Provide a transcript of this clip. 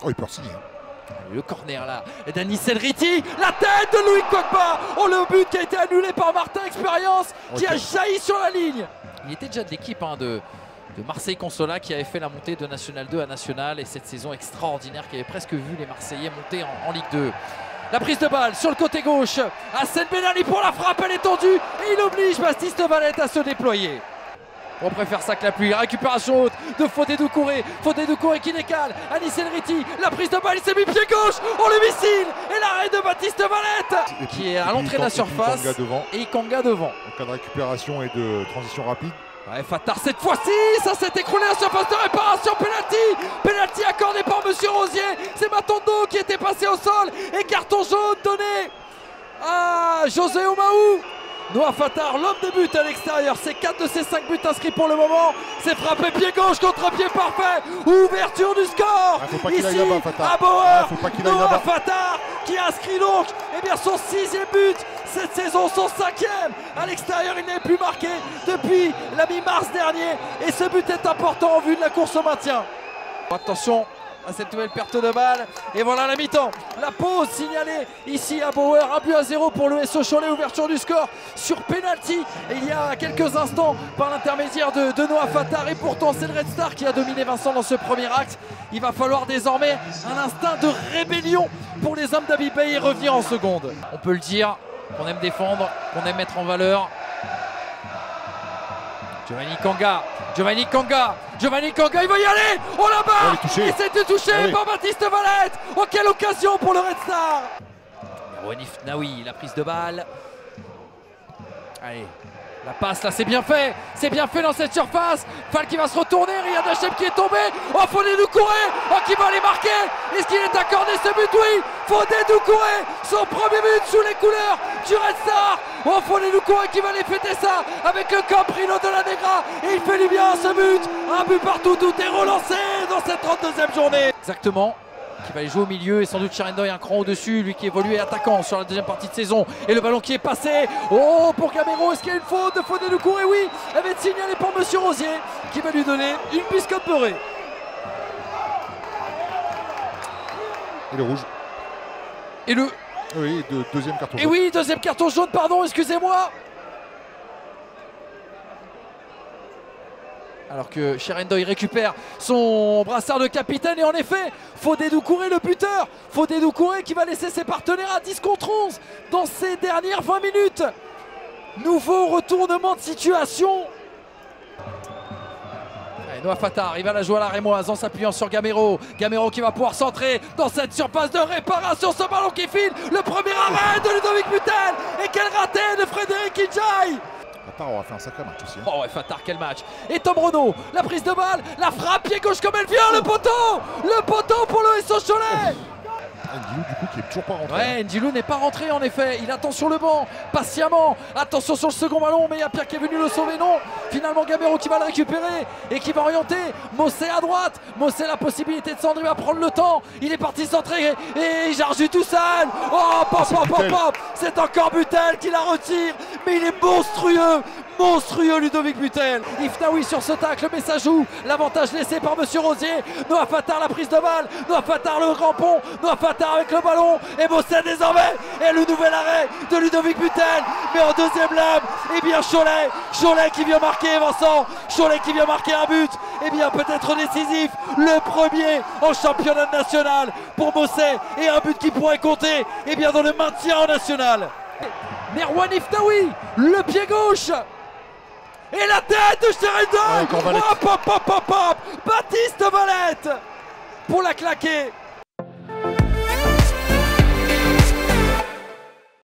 Oh, il peut signer. Le corner là, et Dani Selriti, la tête de Louis Kokba. Oh, le but qui a été annulé par Martin Expérience, qui a jailli sur la ligne. Il était déjà de l'équipe de Marseille Consola qui avait fait la montée de National 2 à National, et cette saison extraordinaire qui avait presque vu les Marseillais monter en Ligue 2. La prise de balle sur le côté gauche, Hassan Benali pour la frappe, elle est tendue et il oblige Baptiste Valette à se déployer. On préfère ça que la pluie. La récupération haute de Fodé Doucouré. Fodé Doucouré qui décale. Anis Elriti, la prise de balle, il s'est mis pied gauche. Oh, le missile. Et l'arrêt de Baptiste Valette qui est à l'entrée de la surface. Et Kanga devant. En cas de récupération et de transition rapide. Ouais, Fattar cette fois-ci, ça s'est écroulé à la surface de réparation. Penalty accordé par Monsieur Rosier. C'est Matondo qui était passé au sol. Et carton jaune donné à José Omaou. Noah Fattar, l'homme de but à l'extérieur, c'est 4 de ses 5 buts inscrits pour le moment. C'est frappé pied gauche contre pied parfait. Ouverture du score ici à Bauer. Noah Fattar qui inscrit donc son 6e but cette saison, son 5e. À l'extérieur, il n'est plus marqué depuis la mi-mars dernier. Et ce but est important en vue de la course au maintien. Attention à cette nouvelle perte de balle, et voilà la mi-temps, la pause signalée ici à Bauer, 1-0 pour le SO Cholet, ouverture du score sur penalty il y a quelques instants par l'intermédiaire de Noah Fattar, et pourtant c'est le Red Star qui a dominé Vincent dans ce premier acte. Il va falloir désormais un instinct de rébellion pour les hommes d'Habib Beye et revenir en seconde. On peut le dire, qu'on aime défendre, qu'on aime mettre en valeur. Giovanni Kanga, il va y aller. Oh là-bas, et c'était touché par Baptiste Valette. Oh, quelle occasion pour le Red Star. Ronif Naoui, la prise de balle. Allez, la passe là, c'est bien fait dans cette surface. Fall qui va se retourner, Riyad Hachem qui est tombé. Oh, Fodé Doucouré, qui va aller marquer. Est-ce qu'il est accordé ce but? Oui, Fodé Doucouré, son premier but sous les couleurs du Red Star. Oh, Fodé Doucouré qui va aller fêter ça avec le Camprino de la Negra. Et il fait du bien ce but. Un but partout, tout est relancé dans cette 32e journée. Exactement. Qui va aller jouer au milieu, et sans doute Cherendoy un cran au-dessus, lui qui évolue attaquant sur la deuxième partie de saison. Et le ballon qui est passé. Oh, pour Gamero, est-ce qu'il y a une faute de Fodé Doucouré? Oui, elle va être signalée pour Monsieur Rosier qui va lui donner une biscotte beurrée. Et le rouge. Et le... Oui, deuxième carton jaune. Et oui, deuxième carton jaune, pardon, excusez-moi. Alors que Cherendoy récupère son brassard de capitaine, et en effet, Fodé Doucouré le buteur. Fodé Doucouré qui va laisser ses partenaires à 10 contre 11 dans ces dernières 20 minutes. Nouveau retournement de situation. Allez, Noah Fattar, il va la jouer à la rémoise en s'appuyant sur Gamero. Gamero qui va pouvoir centrer dans cette surface de réparation. Ce ballon qui file, le premier arrêt de Ludovic Butel. Et quel raté de Frédéric Idjaï. Fattar aura fait un sacré match aussi. Oh ouais, Fattar, quel match. Et Tom Renaud, la prise de balle, la frappe, pied gauche comme elle vient, le poteau pour le SO Cholet. Ndilou du coup qui est toujours pas rentré. Ouais, Ndilou n'est pas rentré en effet, il attend sur le banc, patiemment. Attention sur le second ballon, mais il y a Pierre qui est venu le sauver, non. Finalement Gamero qui va le récupérer et qui va orienter Mossé à droite. Mossé a la possibilité de s'en va prendre le temps. Il est parti centrer et Jarju tout seul. Oh, pop. C'est encore Butel qui la retire, mais il est monstrueux Ludovic Butel. Ifnaoui sur ce tacle, mais ça joue. L'avantage laissé par Monsieur Rosier. Noah Fattar, la prise de balle. Noah Fattar, le crampon. Noah Fattar avec le ballon. Et Mossé désormais. Et le nouvel arrêt de Ludovic Butel. Mais en deuxième lame, Cholet qui vient marquer, Vincent. Cholet qui vient marquer un but. Et bien peut-être décisif. Le premier en championnat national pour Mossé. Et un but qui pourrait compter et bien dans le maintien en national. Merwan Ifnaoui, le pied gauche. Et la tête de Cherendoy. Pop. Baptiste Valette pour la claquer.